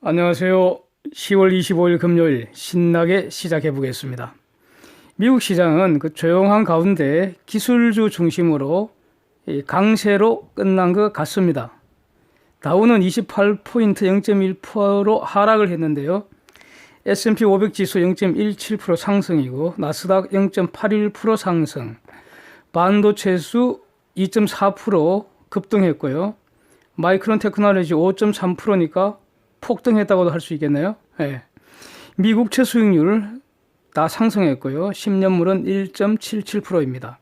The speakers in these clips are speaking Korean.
안녕하세요. 10월 25일 금요일 신나게 시작해 보겠습니다. 미국 시장은 그 조용한 가운데 기술주 중심으로 강세로 끝난 것 같습니다. 다우는 28포인트 0.1% 하락을 했는데요. S&P 500 지수 0.17% 상승이고 나스닥 0.81% 상승, 반도체수 2.4% 급등했고요. 마이크론 테크놀로지 5.3%니까 폭등했다고도 할 수 있겠네요. 네. 미국채 수익률 다 상승했고요. 10년물은 1.77%입니다.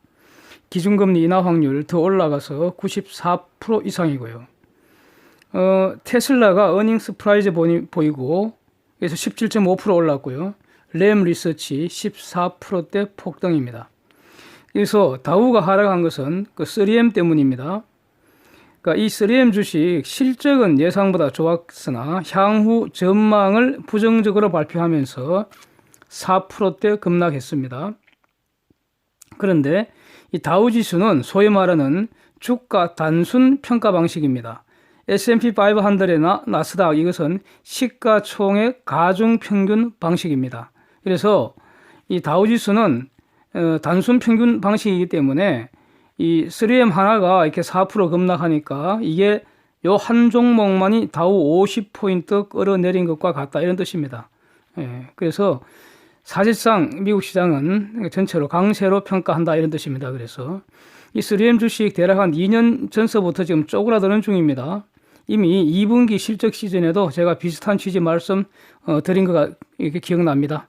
기준금리 인하 확률 더 올라가서 94% 이상이고요. 테슬라가 어닝 서프라이즈 보이고 그래서 17.5% 올랐고요. 램 리서치 14%대 폭등입니다. 그래서 다우가 하락한 것은 그 3M 때문입니다. 그러니까 이 3M 주식 실적은 예상보다 좋았으나 향후 전망을 부정적으로 발표하면서 4%대 급락했습니다. 그런데 이 다우지수는 소위 말하는 주가 단순 평가 방식입니다. S&P 500나 나스닥 이것은 시가총액 가중평균 방식입니다. 그래서 이 다우지수는 단순 평균 방식이기 때문에 이 3M 하나가 이렇게 4% 급락하니까 이게 요 한 종목만이 다우 50포인트 끌어내린 것과 같다 이런 뜻입니다. 그래서 사실상 미국 시장은 전체로 강세로 평가한다 이런 뜻입니다. 그래서 이 3M 주식 대략 한 2년 전서부터 지금 쪼그라드는 중입니다. 이미 2분기 실적 시즌에도 제가 비슷한 취지 말씀 드린 거가 이렇게 기억납니다.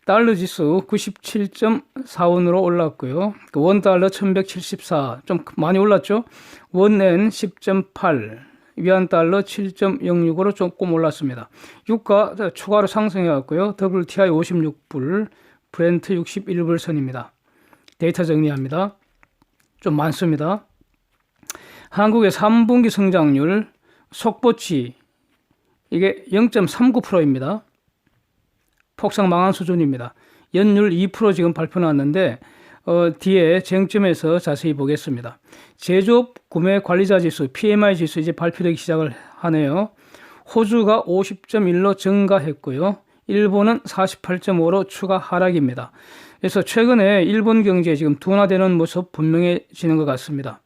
달러 지수 97.41으로 올랐고요. 원달러 1174, 좀 많이 올랐죠. 원엔 10.8, 위안달러 7.06으로 조금 올랐습니다. 유가 추가로 상승해왔고요. WTI 56불, 브렌트 61불 선입니다. 데이터 정리합니다. 좀 많습니다. 한국의 3분기 성장률 속보치 이게 0.39%입니다. 폭삭 망한 수준입니다. 연율 2% 지금 발표 나왔는데 뒤에 쟁점에서 자세히 보겠습니다. 제조업 구매 관리자 지수 PMI 지수 이제 발표되기 시작을 하네요. 호주가 50.1로 증가했고요. 일본은 48.5로 추가 하락입니다. 그래서 최근에 일본 경제 지금 둔화되는 모습 분명해지는 것 같습니다.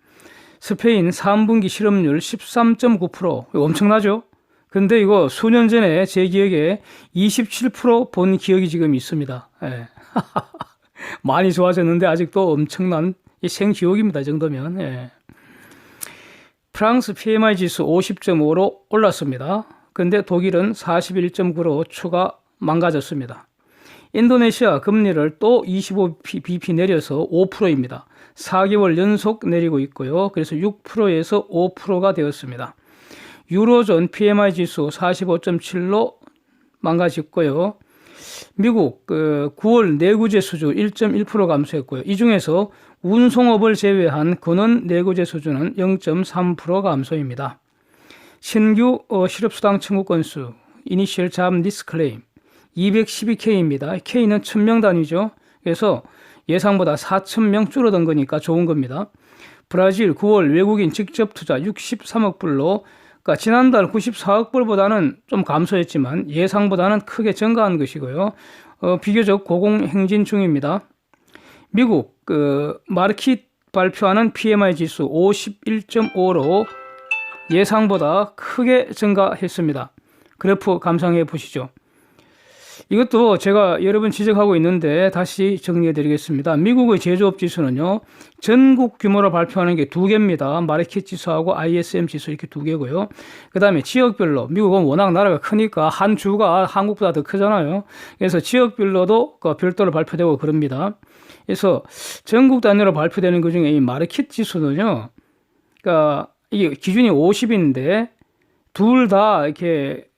스페인 3분기 실업률 13.9%, 엄청나죠? 근데 이거 수년 전에 제 기억에 27%본 기억이 지금 있습니다. 예. 많이 좋아졌는데 아직도 엄청난 생지옥입니다. 이 정도면. 예. 프랑스 PMI 지수 50.5로 올랐습니다. 근데 독일은 41.9로 추가 망가졌습니다. 인도네시아 금리를 또 25bp 내려서 5%입니다. 4개월 연속 내리고 있고요. 그래서 6%에서 5%가 되었습니다. 유로존 PMI 지수 45.7로 망가졌고요. 미국 9월 내구재 수주 1.1% 감소했고요. 이 중에서 운송업을 제외한 근원 내구재 수주는 0.3% 감소입니다. 신규 실업수당 청구 건수 이니셜 잡 리스크 클레임 212K입니다. K는 1000명 단위죠. 그래서 예상보다 4000명 줄어든 거니까 좋은 겁니다. 브라질 9월 외국인 직접 투자 63억 불로 그러니까 지난달 94억 불보다는 좀 감소했지만 예상보다는 크게 증가한 것이고요. 비교적 고공행진 중입니다. 미국 마르킷 발표하는 PMI 지수 51.5로 예상보다 크게 증가했습니다. 그래프 감상해 보시죠. 이것도 제가 여러 번 지적하고 있는데 다시 정리해 드리겠습니다. 미국의 제조업 지수는요. 전국 규모로 발표하는 게 두 개입니다. 마르킷 지수하고 ISM 지수 이렇게 두 개고요. 그 다음에 지역별로 미국은 워낙 나라가 크니까 한 주가 한국보다 더 크잖아요. 그래서 지역별로도 별도로 발표되고 그럽니다. 그래서 전국 단위로 발표되는 그 중에 이 마르킷 지수는요. 그러니까 이게 기준이 50인데 둘 다 이렇게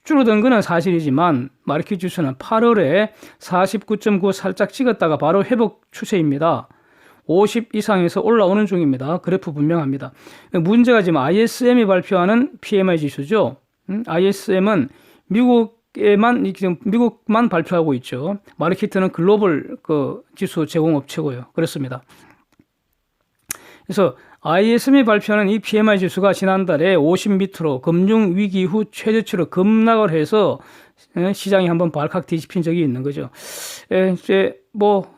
줄어든 거는 사실이지만 마르킷 지수는 8월에 49.9 살짝 찍었다가 바로 회복 추세입니다. 50 이상에서 올라오는 중입니다. 그래프 분명합니다. 문제가 지금 ISM이 발표하는 PMI 지수죠. ISM은 미국만 발표하고 있죠. 마르키트는 글로벌 지수 제공업체고요. 그렇습니다. 그래서 ISM이 발표하는 이 PMI 지수가 지난달에 50 밑으로 금융 위기 후 최저치로 급락을 해서 시장이 한번 발칵 뒤집힌 적이 있는 거죠. 이제 뭐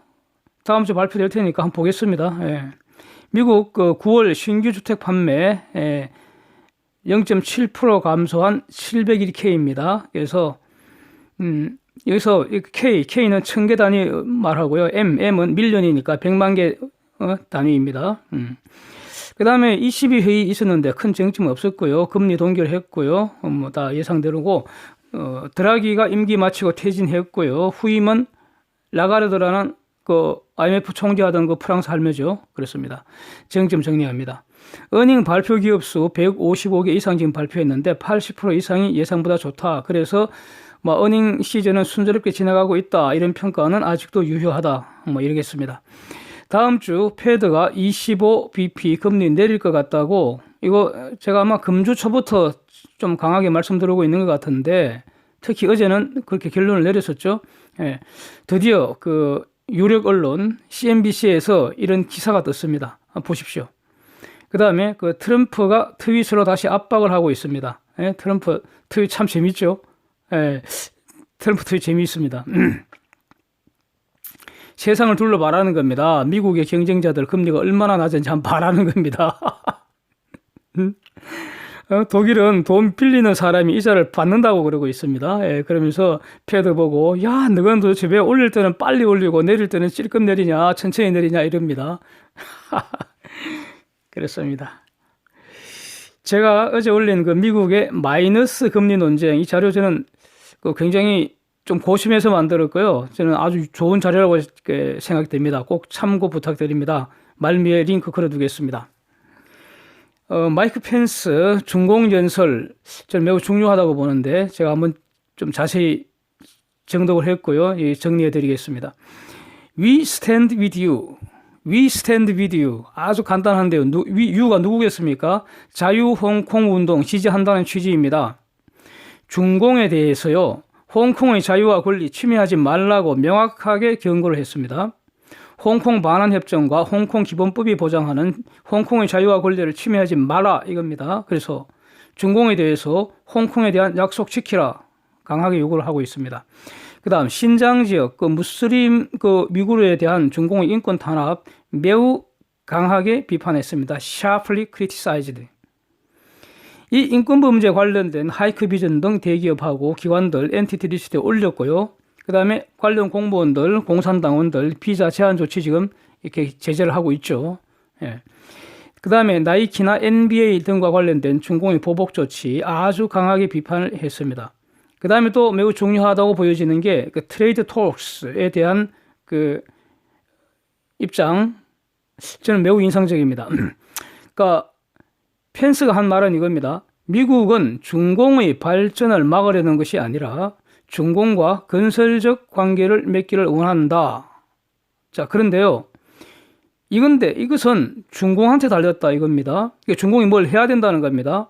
다음 주 발표될 테니까 한번 보겠습니다. 미국 그 9월 신규 주택 판매 0.7% 감소한 701K입니다. 그래서 여기서 K는 1000개 단위 말하고요. M은 밀리언이니까 100만 개 단위입니다. 그 다음에 ECB 회의 있었는데 큰 쟁점 없었고요. 금리 동결했고요. 뭐 다 예상대로고, 드라기가 임기 마치고 퇴진했고요. 후임은 라가르드라는 그 IMF 총재하던 그 프랑스 할매죠. 그렇습니다. 쟁점 정리합니다. 어닝 발표 기업 수 155개 이상 지금 발표했는데 80% 이상이 예상보다 좋다. 그래서 뭐 어닝 시즌은 순조롭게 지나가고 있다. 이런 평가는 아직도 유효하다. 뭐 이러겠습니다. 다음 주 패드가 25bp 금리 내릴 것 같다고, 이거 제가 아마 금주 초부터 좀 강하게 말씀드리고 있는 것 같은데, 특히 어제는 그렇게 결론을 내렸었죠. 드디어 그 유력 언론 CNBC에서 이런 기사가 떴습니다. 보십시오. 그 다음에 그 트럼프가 트윗으로 다시 압박을 하고 있습니다. 트럼프 트윗 참 재밌죠. 트럼프 트윗 재미있습니다. 세상을 둘러 말하는 겁니다. 미국의 경쟁자들 금리가 얼마나 낮은지 한번 말하는 겁니다. 독일은 돈 빌리는 사람이 이자를 받는다고 그러고 있습니다. 그러면서 패드 보고, 야, 너는 도대체 왜 올릴 때는 빨리 올리고 내릴 때는 찔끔 내리냐, 천천히 내리냐 이럽니다. 그렇습니다. 제가 어제 올린 그 미국의 마이너스 금리 논쟁, 이 자료 저는 굉장히 좀 고심해서 만들었고요. 저는 아주 좋은 자료라고 생각됩니다. 꼭 참고 부탁드립니다. 말미에 링크 걸어두겠습니다. 마이크 펜스 중공연설, 저는 매우 중요하다고 보는데 제가 한번 좀 자세히 정독을 했고요. 정리해 드리겠습니다. We stand with you. We stand with you. 아주 간단한데요. you가 누구겠습니까? 자유 홍콩 운동 지지한다는 취지입니다. 중공에 대해서요, 홍콩의 자유와 권리 침해하지 말라고 명확하게 경고를 했습니다. 홍콩 반환협정과 홍콩 기본법이 보장하는 홍콩의 자유와 권리를 침해하지 마라 이겁니다. 그래서 중공에 대해서 홍콩에 대한 약속 지키라 강하게 요구를 하고 있습니다. 그 다음 신장 지역 무슬림 위구르에 대한 중공의 인권 탄압 매우 강하게 비판했습니다. Sharply criticized. 이 인권부 문제 관련된 하이크비전 등 대기업하고 기관들 엔티티 리스트에 올렸고요. 그 다음에 관련 공무원들, 공산당원들 비자 제한 조치 지금 이렇게 제재를 하고 있죠. 그 다음에 나이키나 NBA 등과 관련된 중공의 보복 조치 아주 강하게 비판을 했습니다. 그 다음에 또 매우 중요하다고 보여지는 게 그 트레이드 톡스에 대한 그 입장, 저는 매우 인상적입니다. 그러니까 펜스가 한 말은 이겁니다. 미국은 중공의 발전을 막으려는 것이 아니라 중공과 건설적 관계를 맺기를 원한다. 자, 그런데요. 이것은 중공한테 달렸다 이겁니다. 중공이 뭘 해야 된다는 겁니다.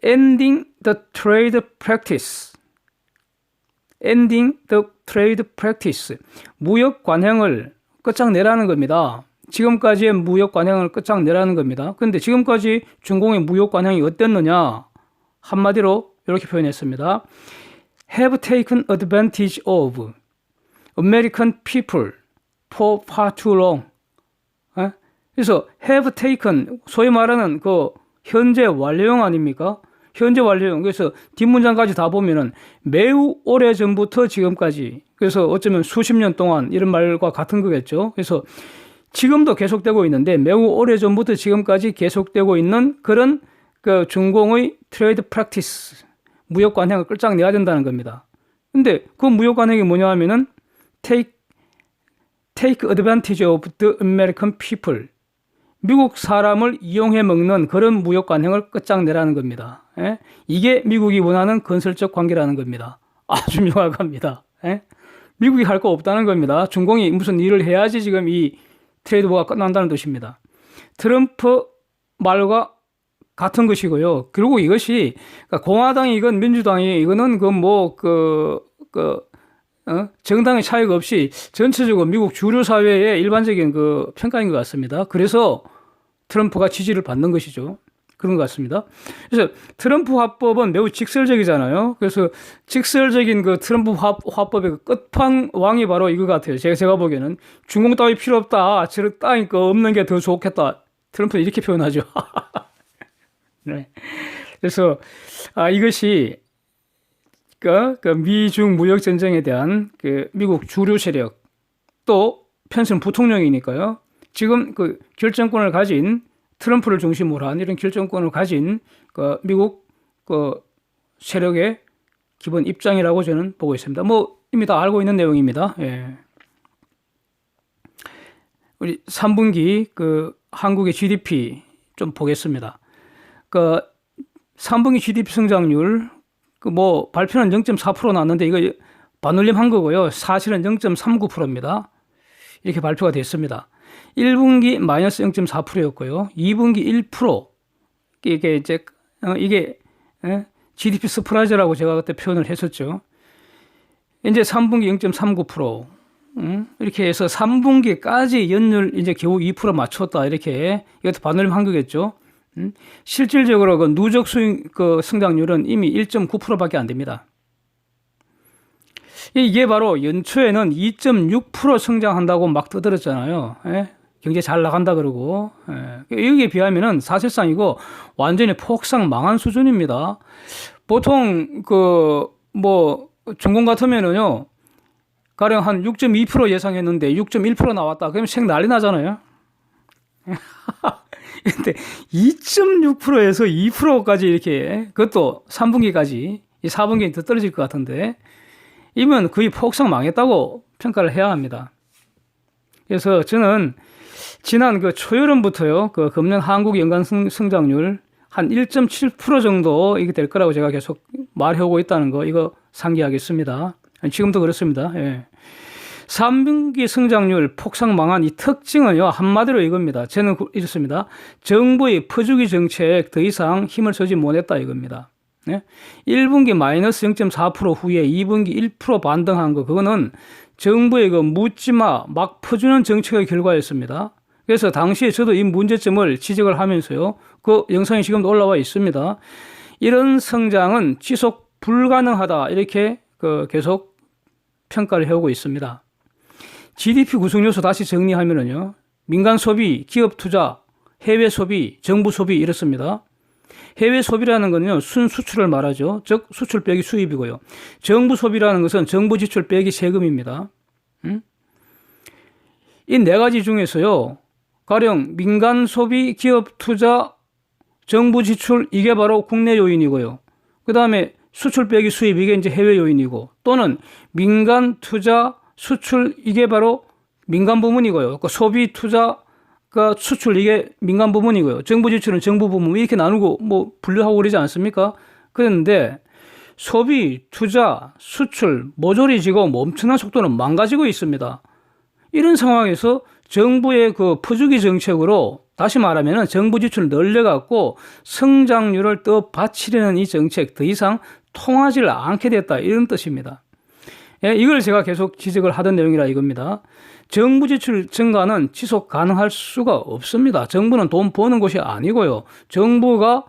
Ending the trade practice. Ending the trade practice. 무역 관행을 끝장내라는 겁니다. 지금까지의 무역 관행을 끝장내라는 겁니다. 그런데 지금까지 중공의 무역 관행이 어땠느냐? 한마디로 이렇게 표현했습니다. Have taken advantage of American people for far too long. 그래서 have taken, 소위 말하는 그 현재 완료형 아닙니까? 현재 완료형. 그래서 뒷문장까지 다 보면은 매우 오래 전부터 지금까지, 그래서 어쩌면 수십 년 동안 이런 말과 같은 거겠죠. 그래서 지금도 계속되고 있는데 매우 오래 전부터 지금까지 계속되고 있는 그런 그 중공의 트레이드 프랙티스, 무역 관행을 끝장내야 된다는 겁니다. 근데 그 무역 관행이 뭐냐 하면은 take advantage of the American people. 미국 사람을 이용해 먹는 그런 무역 관행을 끝장내라는 겁니다. 이게 미국이 원하는 건설적 관계라는 겁니다. 아주 명확합니다. 미국이 할 거 없다는 겁니다. 중공이 무슨 일을 해야지 지금 이 트레이드워가 끝난다는 뜻입니다. 트럼프 말과 같은 것이고요. 그리고 이것이 공화당이건 민주당이 이거는 정당의 차이가 없이 전체적으로 미국 주류 사회의 일반적인 그 평가인 것 같습니다. 그래서 트럼프가 지지를 받는 것이죠. 그런 것 같습니다. 그래서 트럼프 화법은 매우 직설적이잖아요. 그래서 직설적인 그 트럼프 화법의 그 끝판왕이 바로 이거 같아요. 제가 보기에는 중공 따위 필요 없다. 저런 따니까 없는 게 더 좋겠다. 트럼프는 이렇게 표현하죠. 네. 그래서 이것이 그 미중 무역 전쟁에 대한 그 미국 주류 세력 또 편스는 부통령이니까요. 지금 그 결정권을 가진 트럼프를 중심으로 한 이런 결정권을 가진 그 미국 그 세력의 기본 입장이라고 저는 보고 있습니다. 뭐 이미 다 알고 있는 내용입니다. 예. 우리 3분기 그 한국의 GDP 좀 보겠습니다. 그 3분기 GDP 성장률 그 뭐 발표는 0.4% 나왔는데 이거 반올림 한 거고요. 사실은 0.39%입니다. 이렇게 발표가 됐습니다. 1분기 마이너스 0.4%였고요. 2분기 1%. 이게 이제 이게 GDP 서프라이즈라고 제가 그때 표현을 했었죠. 이제 3분기 0.39%. 이렇게 해서 3분기까지 연율 이제 겨우 2% 맞췄다. 이렇게 이것도 반올림 한 거겠죠. 실질적으로 그 누적 수익 그 성장률은 이미 1.9%밖에 안 됩니다. 이게 바로 연초에는 2.6% 성장한다고 막 떠들었잖아요. 예? 경제 잘 나간다 그러고. 예. 여기에 비하면은 사실상 이거 완전히 폭삭 망한 수준입니다. 보통 그 뭐 전공 같으면은요. 가령 한 6.2% 예상했는데 6.1% 나왔다. 그러면 색 난리 나잖아요. 근데 2.6%에서 2%까지 이렇게 그것도 3분기까지 4분기는 더 떨어질 것 같은데 이면 거의 폭삭 망했다고 평가를 해야 합니다. 그래서 저는 지난 그 초여름부터요, 그 금년 한국 연간 성장률 한 1.7% 정도 이게 될 거라고 제가 계속 말해오고 있다는 거 이거 상기하겠습니다. 지금도 그렇습니다. 예. 3분기 성장률 폭삭 망한 이 특징은요, 한마디로 이겁니다. 저는 이렇습니다. 정부의 퍼주기 정책 더 이상 힘을 쓰지 못했다 이겁니다. 네? 1분기 마이너스 0.4% 후에 2분기 1% 반등한 거, 그거는 정부의 그 묻지마 막 퍼주는 정책의 결과였습니다. 그래서 당시에 저도 이 문제점을 지적을 하면서요, 그 영상이 지금도 올라와 있습니다. 이런 성장은 지속 불가능하다 이렇게 계속 평가를 해오고 있습니다. GDP 구성 요소 다시 정리하면은요, 민간 소비, 기업 투자, 해외 소비, 정부 소비 이렇습니다. 해외 소비라는 것은요, 순수출을 말하죠. 즉 수출 빼기 수입이고요. 정부 소비라는 것은 정부 지출 빼기 세금입니다. 이 네 가지 중에서요, 가령 민간 소비, 기업 투자, 정부 지출 이게 바로 국내 요인이고요. 그 다음에 수출 빼기 수입 이게 이제 해외 요인이고, 또는 민간 투자 수출 이게 바로 민간 부문이고요. 그 소비 투자 그 수출 이게 민간 부문이고요. 정부 지출은 정부 부문 이렇게 나누고 뭐 분류하고 그러지 않습니까? 그런데 소비, 투자, 수출 모조리 지금 엄청난 속도는 망가지고 있습니다. 이런 상황에서 정부의 그 퍼주기 정책으로 다시 말하면 정부 지출을 늘려갖고 성장률을 더 받치려는 이 정책 더 이상 통하지를 않게 됐다 이런 뜻입니다. 예, 이걸 제가 계속 지적을 하던 내용이라 이겁니다. 정부 지출 증가는 지속 가능할 수가 없습니다. 정부는 돈 버는 곳이 아니고요. 정부는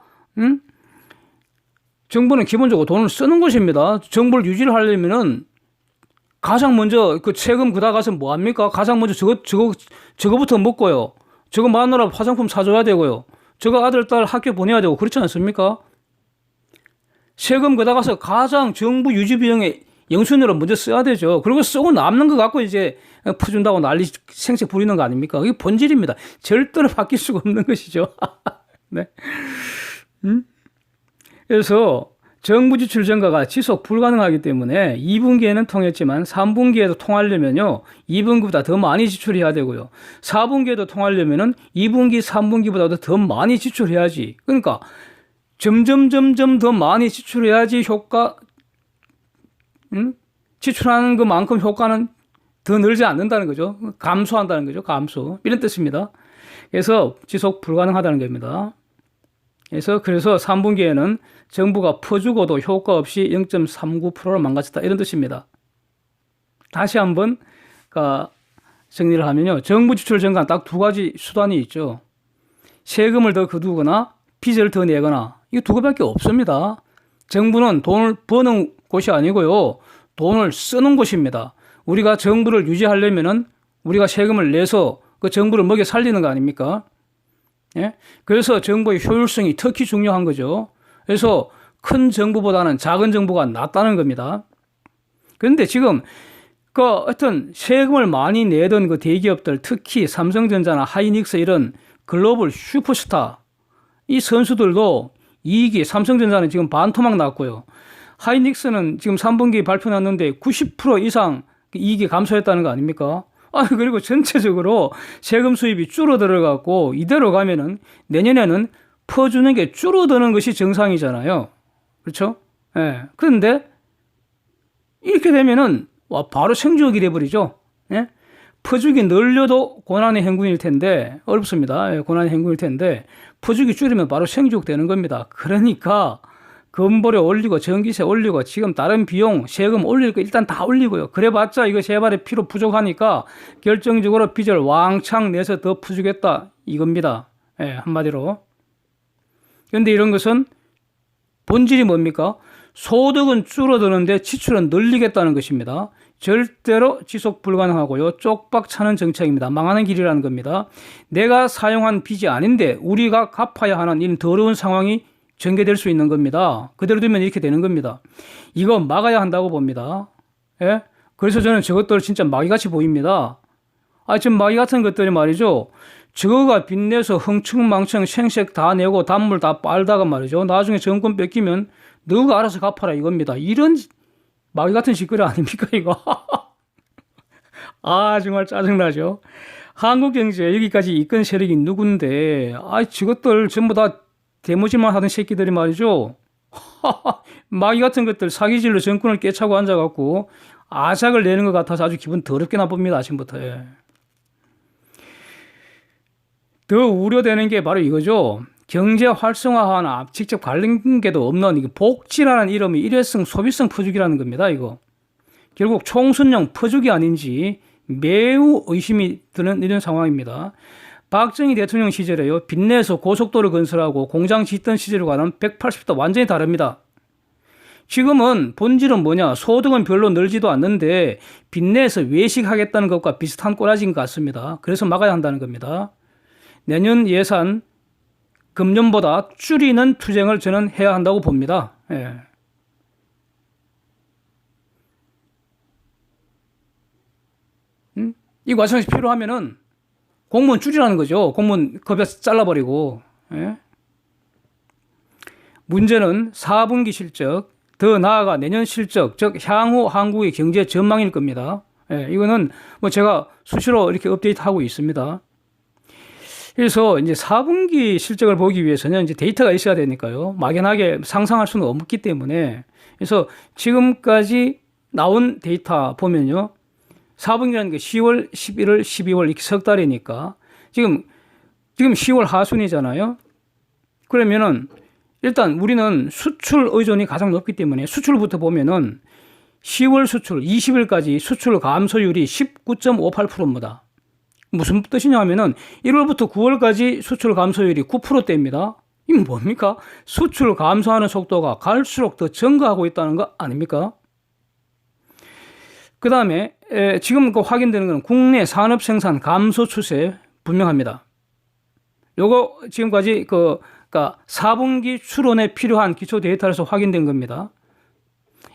기본적으로 돈을 쓰는 것입니다. 정부를 유지를 하려면은 가장 먼저 그 세금 그다 가서 뭐 합니까? 가장 먼저 저거부터 먹고요. 저거 마누라 화장품 사줘야 되고요. 저거 아들 딸 학교 보내야 되고 그렇지 않습니까? 세금 그다 가서 가장 정부 유지 비용에 영순위로 먼저 써야 되죠. 그리고 쓰고 남는 거 갖고 이제 퍼준다고 난리 생색 부리는 거 아닙니까? 그게 본질입니다. 절대로 바뀔 수가 없는 것이죠. 네. 그래서 정부 지출 증가가 지속 불가능하기 때문에 2분기에는 통했지만 3분기에도 통하려면요, 2분기보다 더 많이 지출해야 되고요. 4분기에도 통하려면은 2분기, 3분기보다도 더 많이 지출해야지. 그러니까 점점 더 많이 지출해야지 지출하는 것만큼 효과는 더 늘지 않는다는 거죠. 감소한다는 거죠. 감소. 이런 뜻입니다. 그래서 지속 불가능하다는 겁니다. 그래서 3분기에는 정부가 퍼주고도 효과 없이 0.39%를 망가졌다. 이런 뜻입니다. 다시 한번 정리를 하면요. 정부 지출 증가는 딱 두 가지 수단이 있죠. 세금을 더 거두거나 빚을 더 내거나 이 두 개밖에 없습니다. 정부는 돈을 버는 곳이 아니고요. 돈을 쓰는 곳입니다. 우리가 정부를 유지하려면은 우리가 세금을 내서 그 정부를 먹여 살리는 거 아닙니까? 예? 그래서 정부의 효율성이 특히 중요한 거죠. 그래서 큰 정부보다는 작은 정부가 낫다는 겁니다. 그런데 지금 하여튼 세금을 많이 내던 그 대기업들, 특히 삼성전자나 하이닉스 이런 글로벌 슈퍼스타 이 선수들도 이익이 삼성전자는 지금 반토막 났고요. 하이닉스는 지금 3분기 발표 났는데 90% 이상 이익이 감소했다는 거 아닙니까? 그리고 전체적으로 세금 수입이 줄어들어갖고 이대로 가면은 내년에는 퍼주는 게 줄어드는 것이 정상이잖아요. 그렇죠? 예. 그런데 이렇게 되면은 바로 생주역이 돼버리죠. 예? 퍼주기 늘려도 고난의 행군일 텐데 어렵습니다. 예, 고난의 행군일 텐데 퍼주기 줄이면 바로 생주역 되는 겁니다. 그러니까 건보료 올리고 전기세 올리고 지금 다른 비용 세금 올릴 거 일단 다 올리고요. 그래봤자 이거 세 발의 피로 부족하니까 결정적으로 빚을 왕창 내서 더 퍼주겠다 이겁니다. 예, 한마디로. 그런데 이런 것은 본질이 뭡니까? 소득은 줄어드는데 지출은 늘리겠다는 것입니다. 절대로 지속 불가능하고요. 쪽박 차는 정책입니다. 망하는 길이라는 겁니다. 내가 사용한 빚이 아닌데 우리가 갚아야 하는 이 더러운 상황이 전개될 수 있는 겁니다. 그대로 두면 이렇게 되는 겁니다. 이거 막아야 한다고 봅니다. 예? 그래서 저는 저것들 진짜 마귀같이 보입니다. 지금 마귀 같은 것들이 말이죠. 저거가 빚내서 흥청망청 생색 다 내고 단물 다 빨다가 말이죠. 나중에 정권 뺏기면 너가 알아서 갚아라 이겁니다. 이런 마귀 같은 짓거리 아닙니까 이거? 정말 짜증나죠. 한국 경제 여기까지 이끈 세력이 누군데 저것들 전부 다 대모질만 하던 새끼들이 말이죠. 마귀 같은 것들 사기질로 정권을 깨차고 앉아갖고 아작을 내는 것 같아서 아주 기분 더럽게 나쁩니다. 아침부터. 예. 더 우려되는 게 바로 이거죠. 경제 활성화하나 직접 관련계도 없는 복지라는 이름이 일회성 소비성 퍼주기라는 겁니다. 이거 결국 총선용 퍼주기 아닌지 매우 의심이 드는 이런 상황입니다. 박정희 대통령 시절에요. 빚내서 고속도로 건설하고 공장 짓던 시절과는 180도 완전히 다릅니다. 지금은 본질은 뭐냐? 소득은 별로 늘지도 않는데 빚내서 외식하겠다는 것과 비슷한 꼬라지인 것 같습니다. 그래서 막아야 한다는 겁니다. 내년 예산 금년보다 줄이는 투쟁을 저는 해야 한다고 봅니다. 예. 이 과정에서 필요하면은 공무원 줄이라는 거죠. 공무원 급여서 잘라버리고. 예. 문제는 4분기 실적, 더 나아가 내년 실적, 즉 향후 한국의 경제 전망일 겁니다. 예. 이거는 제가 수시로 이렇게 업데이트하고 있습니다. 그래서 이제 4분기 실적을 보기 위해서는 이제 데이터가 있어야 되니까요. 막연하게 상상할 수는 없기 때문에. 그래서 지금까지 나온 데이터 보면요. 4분기라는 게 10월, 11월, 12월 이렇게 석 달이니까 지금 10월 하순이잖아요. 그러면은 일단 우리는 수출 의존이 가장 높기 때문에 수출부터 보면은 10월 수출 20일까지 수출 감소율이 19.58%입니다. 무슨 뜻이냐 하면은 1월부터 9월까지 수출 감소율이 9%대입니다. 이게 뭡니까? 수출 감소하는 속도가 갈수록 더 증가하고 있다는 거 아닙니까? 그 다음에 지금 확인되는 것은 국내 산업 생산 감소 추세 분명합니다. 요거 지금까지 그러니까 4분기 추론에 필요한 기초 데이터에서 확인된 겁니다.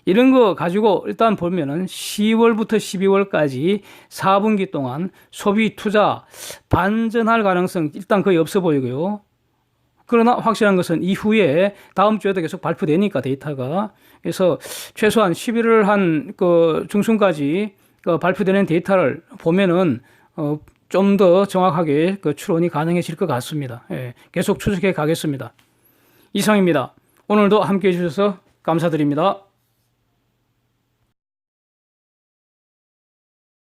이런 거 가지고 일단 보면은 10월부터 12월까지 4분기 동안 소비 투자 반전할 가능성 일단 거의 없어 보이고요. 그러나 확실한 것은 이후에 다음 주에도 계속 발표되니까 데이터가. 그래서 최소한 11월 한 중순까지 발표되는 데이터를 보면은 좀 더 정확하게 추론이 가능해질 것 같습니다. 예, 계속 추적해 가겠습니다. 이상입니다. 오늘도 함께 해주셔서 감사드립니다.